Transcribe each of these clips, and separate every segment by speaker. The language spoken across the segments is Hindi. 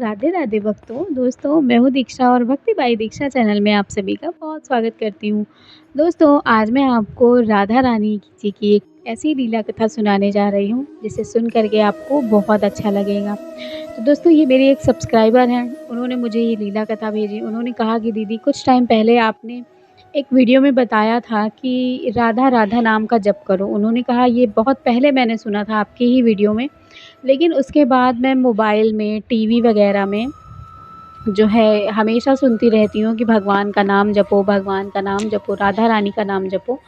Speaker 1: राधे राधे भक्तों दोस्तों, मैं हूँ दीक्षा और भक्ति बाई दीक्षा चैनल में आप सभी का बहुत स्वागत करती हूँ। दोस्तों, आज मैं आपको राधा रानी जी की एक ऐसी लीला कथा सुनाने जा रही हूँ जिसे सुन कर के आपको बहुत अच्छा लगेगा। तो दोस्तों, ये मेरे एक सब्सक्राइबर हैं, उन्होंने मुझे ये लीला कथा भेजी। उन्होंने कहा कि दीदी, कुछ टाइम पहले आपने एक वीडियो में बताया था कि राधा राधा नाम का जप करो। उन्होंने कहा ये बहुत पहले मैंने सुना था आपकी ही वीडियो में, लेकिन उसके बाद मैं मोबाइल में, टीवी वग़ैरह में जो है हमेशा सुनती रहती हूँ कि भगवान का नाम जपो, भगवान का नाम जपो, राधा रानी का नाम जपो।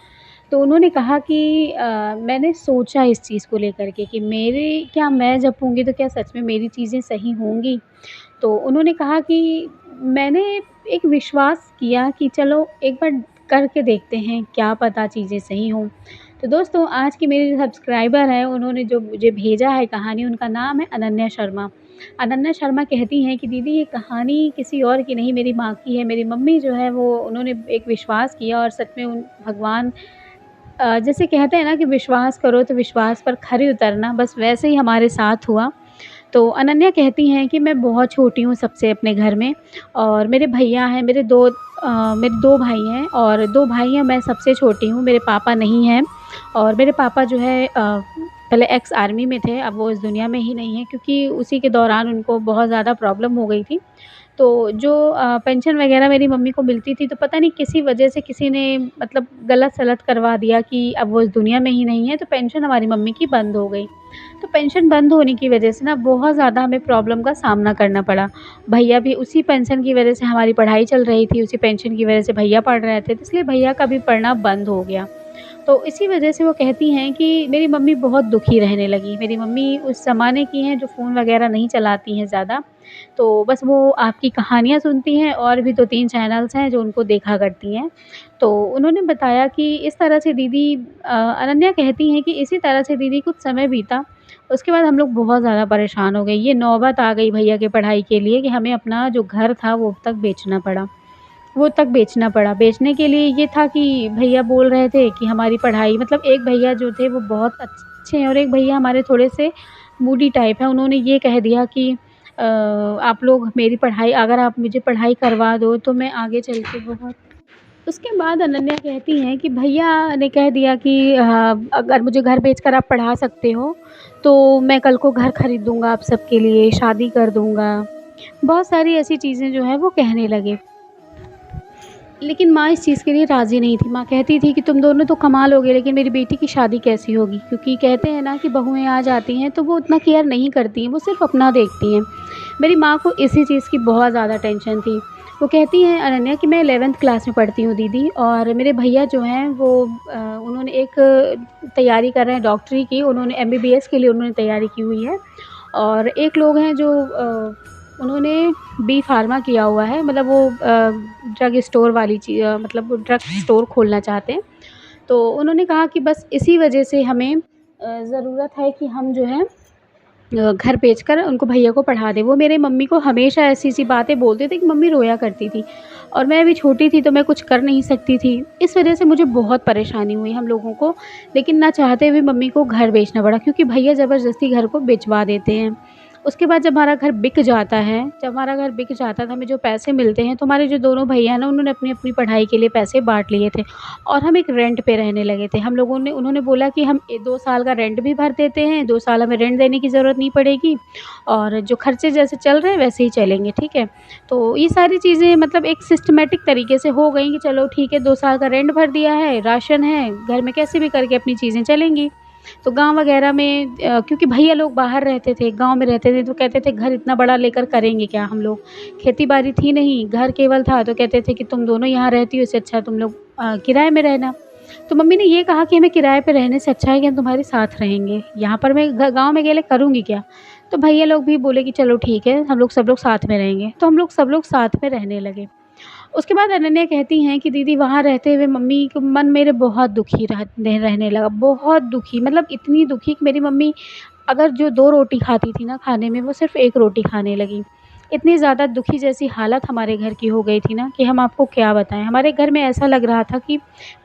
Speaker 1: तो उन्होंने कहा कि मैंने सोचा इस चीज़ को लेकर के कि मेरे क्या मैं जपूँगी तो क्या सच में मेरी चीज़ें सही होंगी? तो उन्होंने कहा कि मैंने एक विश्वास किया कि चलो एक बार करके देखते हैं, क्या पता चीज़ें सही हों। तो दोस्तों, आज की मेरी सब्सक्राइबर हैं, उन्होंने जो मुझे भेजा है कहानी, उनका नाम है अनन्या शर्मा। अनन्या शर्मा कहती हैं कि दीदी, ये कहानी किसी और की नहीं, मेरी माँ की है। मेरी मम्मी जो है वो उन्होंने एक विश्वास किया और सच में उन भगवान जैसे कहते हैं ना कि विश्वास करो तो विश्वास पर खरे उतरना, बस वैसे ही हमारे साथ हुआ। तो अनन्या कहती हैं कि मैं बहुत छोटी हूँ सबसे अपने घर में, और मेरे भैया हैं, मेरे 2 भाई हैं और 2 भाई हैं, मैं सबसे छोटी हूँ। मेरे पापा नहीं हैं और मेरे पापा जो है पहले एक्स आर्मी में थे, अब वो इस दुनिया में ही नहीं हैं, क्योंकि उसी के दौरान उनको बहुत ज़्यादा प्रॉब्लम हो गई थी। तो जो पेंशन वग़ैरह मेरी मम्मी को मिलती थी, तो पता नहीं किसी वजह से किसी ने मतलब गलत-सलत करवा दिया कि अब वो इस दुनिया में ही नहीं है, तो पेंशन हमारी मम्मी की बंद हो गई। तो पेंशन बंद होने की वजह से ना बहुत ज़्यादा हमें प्रॉब्लम का सामना करना पड़ा। भैया भी उसी पेंशन की वजह से, हमारी पढ़ाई चल रही थी, उसी पेंशन की वजह से भैया पढ़ रहे थे, तो इसलिए भैया का भी पढ़ना बंद हो गया। तो इसी वजह से वो कहती हैं कि मेरी मम्मी बहुत दुखी रहने लगी। मेरी मम्मी उस ज़माने की हैं जो फ़ोन वग़ैरह नहीं चलाती हैं ज़्यादा, तो बस वो आपकी कहानियाँ सुनती हैं और भी 2-3 चैनल्स हैं जो उनको देखा करती हैं। तो उन्होंने बताया कि इस तरह से दीदी अनन्या कहती हैं कि इसी तरह से दीदी कुछ समय बीता, उसके बाद हम लोग बहुत ज़्यादा परेशान हो गए। ये नौबत आ गई भैया की पढ़ाई के लिए कि हमें अपना जो घर था वो तक बेचना पड़ा। वो तक बेचना पड़ा। बेचने के लिए ये था कि भैया बोल रहे थे कि हमारी पढ़ाई, मतलब एक भैया जो थे वो बहुत अच्छे हैं और एक भैया हमारे थोड़े से मूडी टाइप हैं। उन्होंने ये कह दिया कि आप लोग मेरी पढ़ाई, अगर आप मुझे पढ़ाई करवा दो तो मैं आगे चल के बहुत। उसके बाद अनन्या कहती हैं कि भैया ने कह दिया कि अगर मुझे घर बेचकर आप पढ़ा सकते हो, तो मैं कल को घर खरीद दूँगा आप सबके लिए, शादी कर दूँगा। बहुत सारी ऐसी चीज़ें जो हैं वो कहने लगे। लेकिन माँ इस चीज़ के लिए राज़ी नहीं थी। माँ कहती थी कि तुम दोनों तो कमा लोगे, लेकिन मेरी बेटी की शादी कैसी होगी? क्योंकि कहते हैं ना कि बहुएँ आ जाती हैं तो वो उतना केयर नहीं करती हैं, वो सिर्फ़ अपना देखती हैं। मेरी माँ को इसी चीज़ की बहुत ज़्यादा टेंशन थी। वो कहती हैं अनन्या कि मैं 11th क्लास में पढ़ती हूँ दीदी, और मेरे भैया जो हैं वो उन्होंने एक तैयारी कर रहे हैं डॉक्टरी की, उन्होंने एमबीबीएस के लिए उन्होंने तैयारी की हुई है। और एक लोग हैं जो उन्होंने बी फार्मा किया हुआ है, मतलब वो ड्रग स्टोर वाली मतलब वो ड्रग स्टोर खोलना चाहते हैं। तो उन्होंने कहा कि बस इसी वजह से हमें ज़रूरत है कि हम जो है घर बेचकर उनको, भैया को पढ़ा दें। वो मेरे मम्मी को हमेशा ऐसी-ऐसी बातें बोलते थे कि मम्मी रोया करती थी, और मैं अभी छोटी थी तो मैं कुछ कर नहीं सकती थी। इस वजह से मुझे बहुत परेशानी हुई हम लोगों को, लेकिन ना चाहते हुए मम्मी को घर बेचना पड़ा, क्योंकि भैया ज़बरदस्ती घर को बेचवा देते हैं। उसके बाद जब हमारा घर बिक जाता है, जब हमारा घर बिक जाता है तो हमें जो पैसे मिलते हैं, तो हमारे जो दोनों भैया हैं ना, उन्होंने अपनी-अपनी पढ़ाई के लिए पैसे बाँट लिए थे और हम एक रेंट पे रहने लगे थे। हम लोगों ने उन्होंने बोला कि हम 2 साल का रेंट भी भर देते हैं, 2 साल हमें रेंट देने की ज़रूरत नहीं पड़ेगी, और जो खर्चे जैसे चल रहे हैं वैसे ही चलेंगे, ठीक है? तो ये सारी चीज़ें मतलब एक सिस्टमैटिक तरीके से हो गई कि चलो ठीक है, 2 साल का रेंट भर दिया है, राशन है, घर में कैसे भी करके अपनी चीज़ें चलेंगी। तो गाँव वगैरह में क्योंकि भैया लोग बाहर रहते थे, गाँव में रहते थे, तो कहते थे घर इतना बड़ा लेकर करेंगे क्या हम लोग? खेती-बाड़ी थी नहीं, घर केवल था, तो कहते थे कि तुम दोनों यहाँ रहती हो, इससे अच्छा तुम लोग किराए में रहना। तो मम्मी ने ये कहा कि हमें किराए पे रहने से अच्छा है कि हम तुम्हारे साथ रहेंगे। यहाँ पर मैं गाँव में अकेले करूँगी क्या? तो भैया लोग भी बोले कि चलो ठीक है, हम लोग सब लोग साथ में रहेंगे। तो हम लोग सब लोग साथ में रहने लगे। उसके बाद अनन्या कहती हैं कि दीदी, वहाँ रहते हुए मम्मी को मन मेरे बहुत दुखी रहने लगा, बहुत दुखी, मतलब इतनी दुखी कि मेरी मम्मी अगर जो 2 रोटी खाती थी ना खाने में, वो सिर्फ़ 1 रोटी खाने लगी। इतनी ज़्यादा दुखी जैसी हालत हमारे घर की हो गई थी ना कि हम आपको क्या बताएँ। हमारे घर में ऐसा लग रहा था कि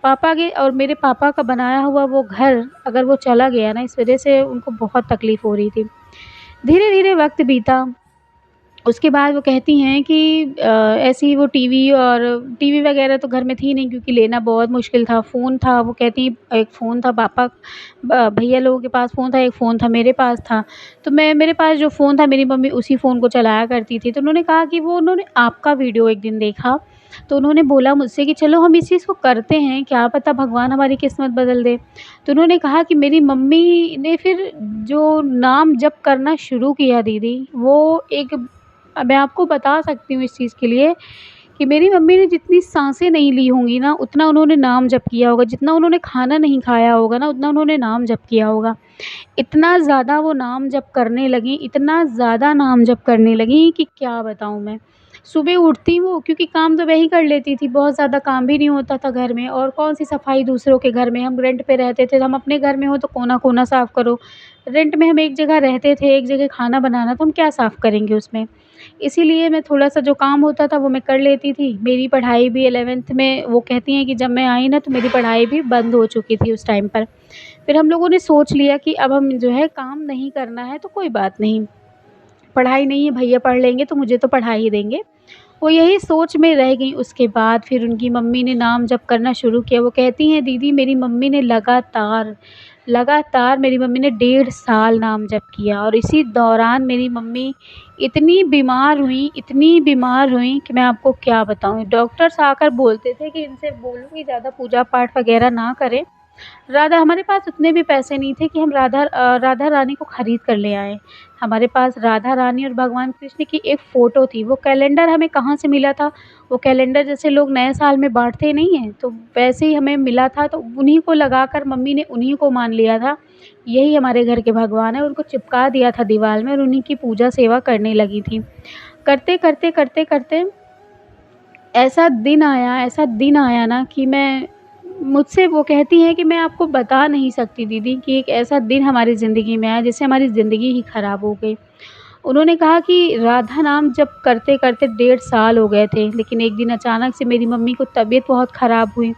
Speaker 1: पापा के और मेरे पापा का बनाया हुआ वो घर अगर वो चला गया ना, इस वज़ह से उनको बहुत तकलीफ़ हो रही थी। धीरे-धीरे वक़्त बीता उसके बाद वो कहती हैं कि ऐसे ही वो टीवी वग़ैरह तो घर में थी नहीं, क्योंकि लेना बहुत मुश्किल था। फ़ोन था, वो कहती हैं एक फ़ोन था पापा भैया लोगों के पास फ़ोन था, एक फ़ोन था मेरे पास था। तो मेरे पास जो फ़ोन था मेरी मम्मी उसी फ़ोन को चलाया करती थी। तो उन्होंने कहा कि वो उन्होंने आपका वीडियो एक दिन देखा, तो उन्होंने बोला मुझसे कि चलो हम इस चीज़ को करते हैं, क्या पता भगवान हमारी किस्मत बदल दे। तो उन्होंने कहा कि मेरी मम्मी ने फिर जो नाम जप करना शुरू किया दीदी, वो एक मैं आपको बता सकती हूँ इस चीज़ के लिए कि मेरी मम्मी ने जितनी साँसें नहीं ली होंगी ना, उतना उन्होंने नाम जप किया होगा, जितना उन्होंने खाना नहीं खाया होगा ना, उतना उन्होंने नाम जप किया होगा। इतना ज़्यादा वो नाम जप करने लगीं, इतना ज़्यादा नाम जप करने लगीं कि क्या बताऊँ मैं। सुबह उठती वो, क्योंकि काम तो वही कर लेती थी, बहुत ज़्यादा काम भी नहीं होता था घर में, और कौन-सी सफाई दूसरों के घर में, हम रेंट पे रहते थे, हम अपने घर में हो तो कोना-कोना साफ़ करो। रेंट में हम एक जगह रहते थे, एक जगह खाना बनाना, तो हम क्या साफ़ करेंगे उसमें। इसीलिए मैं थोड़ा-सा जो काम होता था वो मैं कर लेती थी। मेरी पढ़ाई भी 11th में, वो कहती हैं कि जब मैं आई ना तो मेरी पढ़ाई भी बंद हो चुकी थी उस टाइम पर। फिर हम लोगों ने सोच लिया कि अब हम जो है काम नहीं करना है तो कोई बात नहीं, पढ़ाई नहीं है भैया पढ़ लेंगे तो मुझे तो पढ़ा ही देंगे। वो यही सोच में रह गईं। उसके बाद फिर उनकी मम्मी ने नाम जप करना शुरू किया। वो कहती हैं दीदी मेरी मम्मी ने लगातार मेरी मम्मी ने 1.5 साल नाम जप किया, और इसी दौरान मेरी मम्मी इतनी बीमार हुईं कि मैं आपको क्या बताऊँ। डॉक्टर्स आकर बोलते थे कि इनसे बोलो कि ज़्यादा पूजा पाठ वग़ैरह ना करें। राधा हमारे पास उतने भी पैसे नहीं थे कि हम राधा रानी को खरीद कर ले आएँ। हमारे पास राधा रानी और भगवान कृष्ण की एक फ़ोटो थी। वो कैलेंडर हमें कहाँ से मिला था, वो कैलेंडर जैसे लोग नए साल में बाँटते नहीं हैं, तो वैसे ही हमें मिला था, तो उन्हीं को लगाकर मम्मी ने उन्हीं को मान लिया था, यही हमारे घर के भगवान हैं, उनको चिपका दिया था दीवार में और उन्हीं की पूजा सेवा करने लगी थी। करते-करते ऐसा दिन आया ना कि मैं मुझसे वो कहती हैं कि मैं आपको बता नहीं सकती दीदी कि एक ऐसा दिन हमारी ज़िंदगी में आया जिससे हमारी ज़िंदगी ही ख़राब हो गई। उन्होंने कहा कि राधा नाम जप करते-करते 1.5 साल हो गए थे, लेकिन एक दिन अचानक से मेरी मम्मी को तबीयत बहुत ख़राब हुई,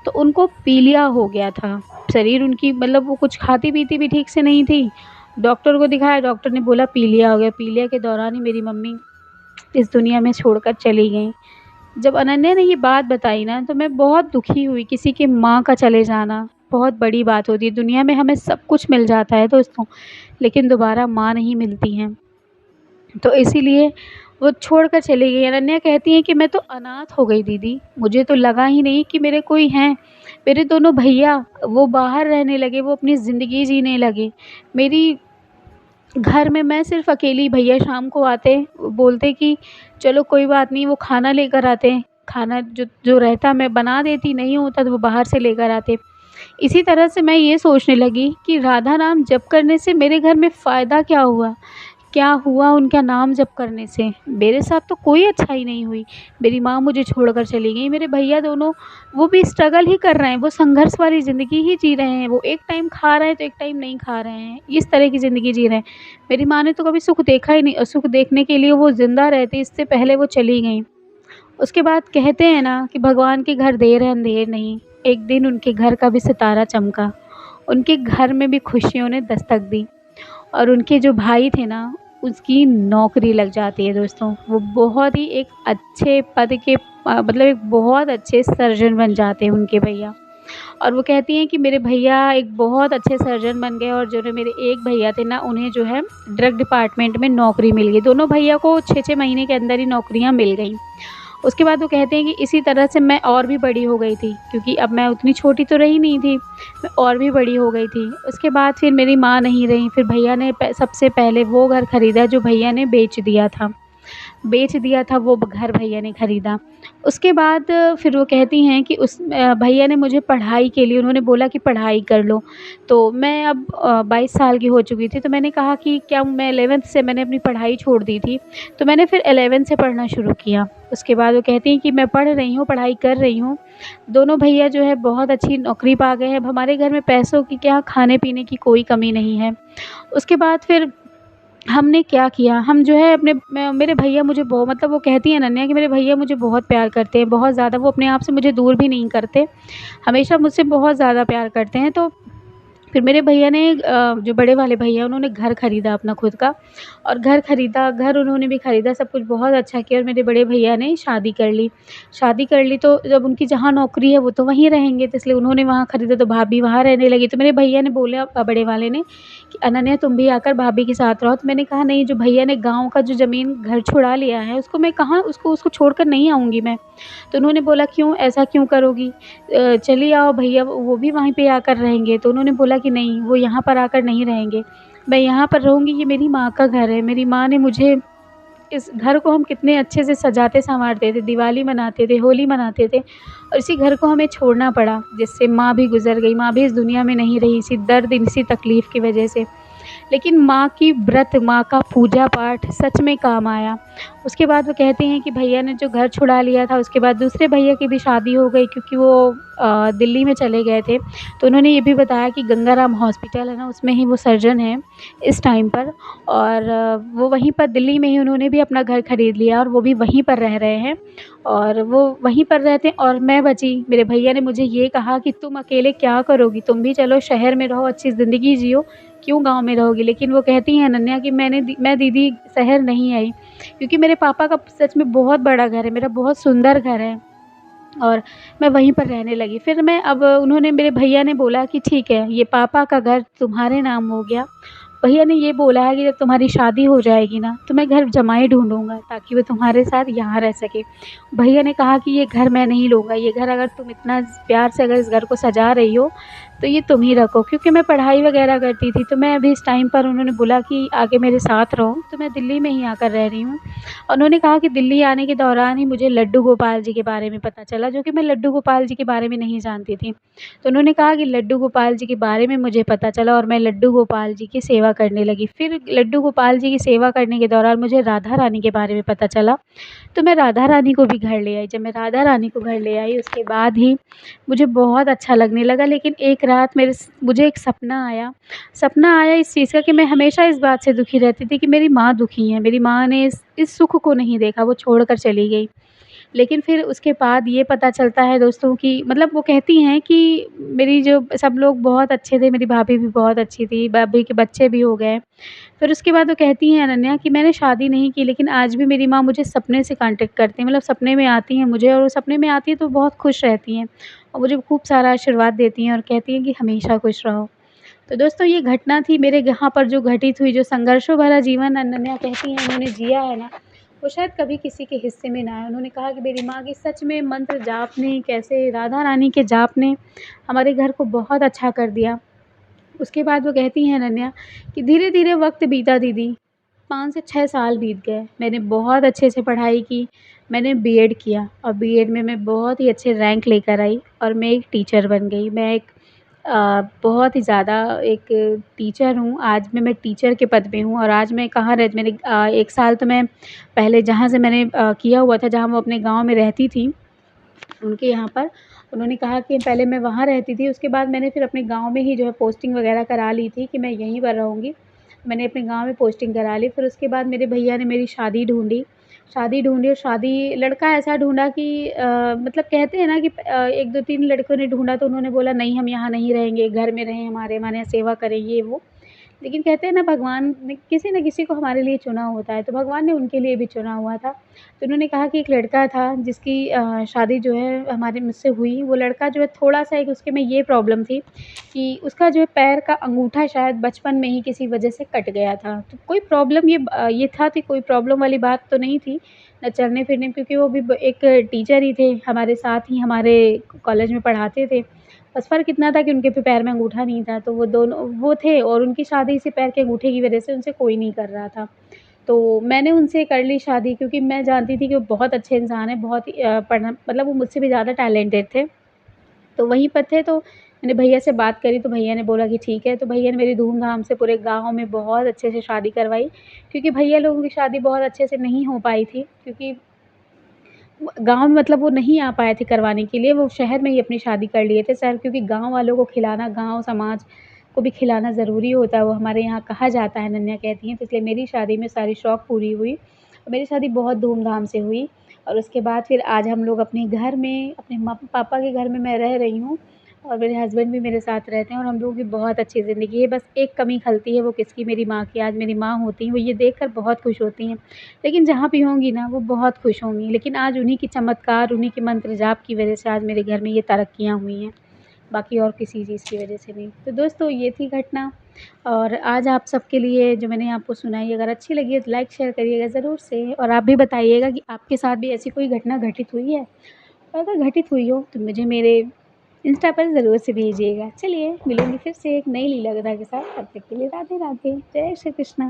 Speaker 1: तो उनको पीलिया हो गया था। शरीर उनकी मतलब वो कुछ खाती-पीती भी ठीक से नहीं थी। डॉक्टर को दिखाया, डॉक्टर ने बोला पीलिया हो गया। पीलिया के दौरान ही मेरी मम्मी इस दुनिया में छोड़कर चली गईं। जब अनन्या ने ये बात बताई ना तो मैं बहुत दुखी हुई। किसी की माँ का चले जाना बहुत बड़ी बात होती है। दुनिया में हमें सब कुछ मिल जाता है दोस्तों, लेकिन दोबारा माँ नहीं मिलती हैं। तो इसीलिए वो छोड़कर चली गई। अनन्या कहती हैं कि मैं तो अनाथ हो गई दीदी, मुझे तो लगा ही नहीं कि मेरे कोई हैं। मेरे दोनों भैया वो बाहर रहने लगे, वो अपनी ज़िंदगी जीने लगे। मेरी घर में मैं सिर्फ़ अकेली, भैया शाम को आते, बोलते कि चलो कोई बात नहीं, वो खाना लेकर आते। खाना जो जो रहता मैं बना देती, नहीं होता तो वो बाहर से लेकर आते। इसी तरह से मैं ये सोचने लगी कि राधा नाम जप करने से मेरे घर में फ़ायदा क्या हुआ? क्या हुआ उनका नाम जप करने से? मेरे साथ तो कोई अच्छाई नहीं हुई। मेरी माँ मुझे छोड़कर चली गई, मेरे भैया दोनों वो भी स्ट्रगल ही कर रहे हैं, वो संघर्ष वाली ज़िंदगी ही जी रहे हैं। वो एक टाइम खा रहे हैं तो एक टाइम नहीं खा रहे हैं, इस तरह की ज़िंदगी जी रहे हैं। मेरी माँ ने तो कभी सुख देखा ही नहीं, और सुख देखने के लिए वो ज़िंदा रहती, इससे पहले वो चली गईं। उसके बाद कहते हैं ना कि भगवान के घर देर है अंधेर नहीं। एक दिन उनके घर का भी सितारा चमका, उनके घर में भी खुशियों ने दस्तक दी, और उनके जो भाई थे ना उसकी नौकरी लग जाती है दोस्तों। वो बहुत ही एक अच्छे पद के मतलब एक बहुत अच्छे सर्जन बन जाते हैं उनके भैया। और वो कहती हैं कि मेरे भैया एक बहुत अच्छे सर्जन बन गए, और जो मेरे एक भैया थे ना उन्हें जो है ड्रग डिपार्टमेंट में नौकरी मिल गई। दोनों भैया को 6-6 महीने के अंदर ही नौकरियां मिल गई। उसके बाद वो कहते हैं कि इसी तरह से मैं और भी बड़ी हो गई थी, क्योंकि अब मैं उतनी छोटी तो रही नहीं थी, मैं और भी बड़ी हो गई थी। उसके बाद फिर मेरी माँ नहीं रही, फिर भैया ने सबसे पहले वो घर खरीदा जो भैया ने बेच दिया था वो घर भैया ने खरीदा। उसके बाद फिर वो कहती हैं कि भैया ने मुझे पढ़ाई के लिए उन्होंने बोला कि पढ़ाई कर लो। तो मैं अब 22 साल की हो चुकी थी, तो मैंने कहा कि क्या मैं 11th से मैंने अपनी पढ़ाई छोड़ दी थी, तो मैंने फिर 11th से पढ़ना शुरू किया। उसके बाद वो कहती हैं कि मैं पढ़ रही हूँ, पढ़ाई कर रही हूँ। दोनों भैया जो है बहुत अच्छी नौकरी पा गए हैं। अब हमारे घर में पैसों की क्या, खाने-पीने की कोई कमी नहीं है। उसके बाद फिर हमने क्या किया, हम जो है मेरे भैया मुझे बहुत मतलब वो कहती हैं अनन्या कि मेरे भैया मुझे बहुत प्यार करते हैं, बहुत ज़्यादा। वो अपने आप से मुझे दूर भी नहीं करते, हमेशा मुझसे बहुत ज़्यादा प्यार करते हैं। तो फिर मेरे भैया ने जो बड़े वाले भैया उन्होंने घर खरीदा अपना खुद का, और घर खरीदा, घर उन्होंने भी खरीदा, सब कुछ बहुत अच्छा किया, और मेरे बड़े भैया ने शादी कर ली। शादी कर ली तो जब उनकी जहाँ नौकरी है वो तो वहीं रहेंगे, तो इसलिए उन्होंने वहाँ खरीदा, तो भाभी वहाँ रहने लगी। तो मेरे भैया ने बोला बड़े वाले ने कि अनन्या तुम भी आकर भाभी के साथ रहो। तो मैंने कहा नहीं, जो भैया ने गाँव का जो ज़मीन घर छुड़ा लिया है उसको मैं कहाँ उसको उसको छोड़कर नहीं आऊँगी मैं। तो उन्होंने बोला क्यों, ऐसा क्यों करोगी? चली आओ, भैया वो भी वहीं पे आकर रहेंगे। तो उन्होंने बोला कि नहीं, वो यहाँ पर आकर नहीं रहेंगे, मैं यहाँ पर रहूँगी, ये मेरी माँ का घर है। मेरी माँ ने मुझे, इस घर को हम कितने अच्छे से सजाते-सँवारते थे, दिवाली मनाते थे, होली मनाते थे, और इसी घर को हमें छोड़ना पड़ा, जिससे माँ भी गुज़र गई, माँ भी इस दुनिया में नहीं रही, इसी दर्द, इसी तकलीफ़ की वजह से। लेकिन माँ की व्रत, माँ का पूजा-पाठ सच में काम आया। उसके बाद वो कहती हैं कि भैया ने जो घर छुड़ा लिया था, उसके बाद दूसरे भैया की भी शादी हो गई, क्योंकि वो दिल्ली में चले गए थे। तो उन्होंने ये भी बताया कि गंगाराम हॉस्पिटल है ना, उसमें ही वो सर्जन हैं इस टाइम पर, और वो वहीं पर दिल्ली में ही उन्होंने भी अपना घर खरीद लिया, और वो भी वहीं पर रह रहे हैं, और वो वहीं पर रहते हैं, और मैं बची। मेरे भैया ने मुझे ये कहा कि तुम अकेले क्या करोगी? तुम भी चलो शहर में रहो, अच्छी ज़िंदगी जियो, क्यों गाँव में रहोगी? लेकिन वो कहती हैं अनन्या कि मैं दीदी शहर नहीं आई, क्योंकि मेरे पापा का सच में बहुत बड़ा घर है, मेरा बहुत सुंदर घर है, और मैं वहीं पर रहने लगी। फिर मैं अब उन्होंने, मेरे भैया ने बोला कि ठीक है, ये पापा का घर तुम्हारे नाम हो गया। भैया ने ये बोला है कि जब तुम्हारी शादी हो जाएगी ना, तो मैं घर जमाई ढूँढूँगा, ताकि वो तुम्हारे साथ यहाँ रह सके। भैया ने कहा कि ये घर मैं नहीं लूँगा, ये घर अगर तुम इतना प्यार से अगर इस घर को सजा रही हो, तो ये तुम ही रखो। क्योंकि मैं पढ़ाई वग़ैरह करती थी, तो मैं अभी इस टाइम पर, उन्होंने बोला कि आके मेरे साथ रहो, तो मैं दिल्ली में ही आकर रह रही हूँ। उन्होंने कहा कि दिल्ली आने के दौरान ही मुझे लड्डू गोपाल जी के बारे में पता चला, जो कि मैं लड्डू गोपाल जी के बारे में नहीं जानती थी। तो उन्होंने कहा कि लड्डू गोपाल जी के बारे में मुझे पता चला, और मैं लड्डू गोपाल जी की सेवा करने लगी। फिर लड्डू गोपाल जी की सेवा करने के दौरान मुझे राधा रानी के बारे में पता चला, तो मैं राधा रानी को भी घर ले आई। जब मैं राधा रानी को घर ले आई, उसके बाद ही मुझे बहुत अच्छा लगने लगा। लेकिन एक रात मुझे एक सपना आया इस चीज़ का, कि मैं हमेशा इस बात से दुखी रहती थी कि मेरी माँ दुखी है, मेरी माँ ने इस सुख को नहीं देखा, वो छोड़कर चली गई। लेकिन फिर उसके बाद ये पता चलता है दोस्तों कि मतलब वो कहती हैं कि मेरी जो सब लोग बहुत अच्छे थे, मेरी भाभी भी बहुत अच्छी थी, भाभी के बच्चे भी हो गए। फिर उसके बाद वो कहती हैं अनन्या कि मैंने शादी नहीं की, लेकिन आज भी मेरी माँ मुझे सपने से कॉन्टैक्ट करती हैं, मतलब सपने में आती हैं मुझे, और वो सपने में आती हैं तो बहुत खुश रहती हैं, और मुझे खूब सारा आशीर्वाद देती हैं, और कहती हैं कि हमेशा खुश रहो। तो दोस्तों ये घटना थी मेरे यहाँ पर जो घटित हुई, जो संघर्षों भरा जीवन अनन्या कहती हैं उन्होंने जिया है ना, वो शायद कभी किसी के हिस्से में ना आए। उन्होंने कहा कि मेरी माँ की सच में मंत्र जाप ने, कैसे राधा रानी के जाप ने हमारे घर को बहुत अच्छा कर दिया। उसके बाद वो कहती हैं अनन्या कि धीरे-धीरे वक़्त बीता दीदी, 5 से 6 साल बीत गए। मैंने बहुत अच्छे से पढ़ाई की, मैंने बीएड किया, और बीएड में मैं बहुत ही अच्छे रैंक लेकर आई, और मैं एक टीचर बन गई। मैं एक बहुत ही ज़्यादा एक टीचर हूँ, आज मैं टीचर के पद पे हूँ, और आज मैं कहाँ रह मैंने 1 साल तो मैं पहले जहाँ से मैंने किया हुआ था, जहाँ वो अपने गाँव में रहती थी, उनके यहाँ पर उन्होंने कहा कि पहले मैं वहाँ रहती थी, उसके बाद मैंने फिर अपने गाँव में ही जो है पोस्टिंग वग़ैरह करा ली थी कि मैं यहीं पर रहूँगी। मैंने अपने गाँव में पोस्टिंग करा ली, फिर उसके बाद मेरे भैया ने मेरी शादी ढूँढी, और शादी लड़का ऐसा ढूँढा कि मतलब कहते हैं ना कि 1-2-3 लड़कों ने ढूँढा, तो उन्होंने बोला नहीं, हम यहाँ नहीं रहेंगे, घर में रहें, हमारे यहाँ सेवा करें, ये वो। लेकिन कहते हैं ना, भगवान ने किसी न किसी को हमारे लिए चुना होता है, तो भगवान ने उनके लिए भी चुना हुआ था। तो उन्होंने कहा कि एक लड़का था जिसकी शादी जो है हमारे मुझसे हुई, वो लड़का जो है थोड़ा-सा एक उसके में ये प्रॉब्लम थी कि उसका जो है पैर का अंगूठा शायद बचपन में ही किसी वजह से कट गया था। तो कोई प्रॉब्लम ये था कि कोई प्रॉब्लम वाली बात तो नहीं थी, ना चलने-फिरने में, क्योंकि वो भी एक टीचर ही थे, हमारे साथ ही हमारे कॉलेज में पढ़ाते थे। बस फ़र्क इतना था कि उनके भी पैर में अंगूठा नहीं था, तो वो दोनों वो थे, और उनकी शादी इसी पैर के अंगूठे की वजह से उनसे कोई नहीं कर रहा था। तो मैंने उनसे कर ली शादी, क्योंकि मैं जानती थी कि वो बहुत अच्छे इंसान हैं, बहुत ही पढ़ना मतलब वो मुझसे भी ज़्यादा टैलेंटेड थे। तो वहीं पर थे, तो मैंने भैया से बात करी, तो भैया ने बोला कि ठीक है, तो भैया ने मेरी धूम-धाम से पूरे गाँव में बहुत अच्छे से शादी करवाई, क्योंकि भैया लोगों की शादी बहुत अच्छे से नहीं हो पाई थी, क्योंकि गाँव में मतलब वो नहीं आ पाए थे करवाने के लिए, वो शहर में ही अपनी शादी कर लिए थे शहर, क्योंकि गाँव वालों को खिलाना, गाँव समाज को भी खिलाना ज़रूरी होता है, वो हमारे यहाँ कहा जाता है, अनन्या कहती हैं। तो इसलिए मेरी शादी में सारी शौक पूरी हुई, और मेरी शादी बहुत धूम-धाम से हुई, और उसके बाद फिर आज हम लोग अपने घर में, अपने पापा के घर में मैं रह रही हूँ, और मेरे हस्बैंड भी मेरे साथ रहते हैं और हम लोगों की बहुत अच्छी ज़िंदगी है। बस एक कमी खलती है वो किसकी, मेरी माँ की। आज मेरी माँ होती हैं, वो ये देखकर बहुत खुश होती हैं। लेकिन जहाँ भी होंगी ना वो बहुत खुश होंगी। लेकिन आज उन्हीं की चमत्कार, उन्हीं के मंत्र जाप की वज़ह से आज मेरे घर में ये तरक्कियाँ हुई हैं, बाकी और किसी चीज़ की वज़ह से नहीं। तो दोस्तों ये थी घटना और आज आप सबके लिए जो मैंने आपको सुनाई, अगर अच्छी लगी है तो लाइक शेयर करिएगा ज़रूर से और आप भी बताइएगा कि आपके साथ भी ऐसी कोई घटना घटित हुई है? और अगर घटित हुई हो तो मुझे मेरे इंस्टा पर ज़रूर से भेजिएगा। चलिए मिलूँगी फिर से एक नई लीला कथा के साथ, तब तक के लिए राधे राधे। जय श्री कृष्णा।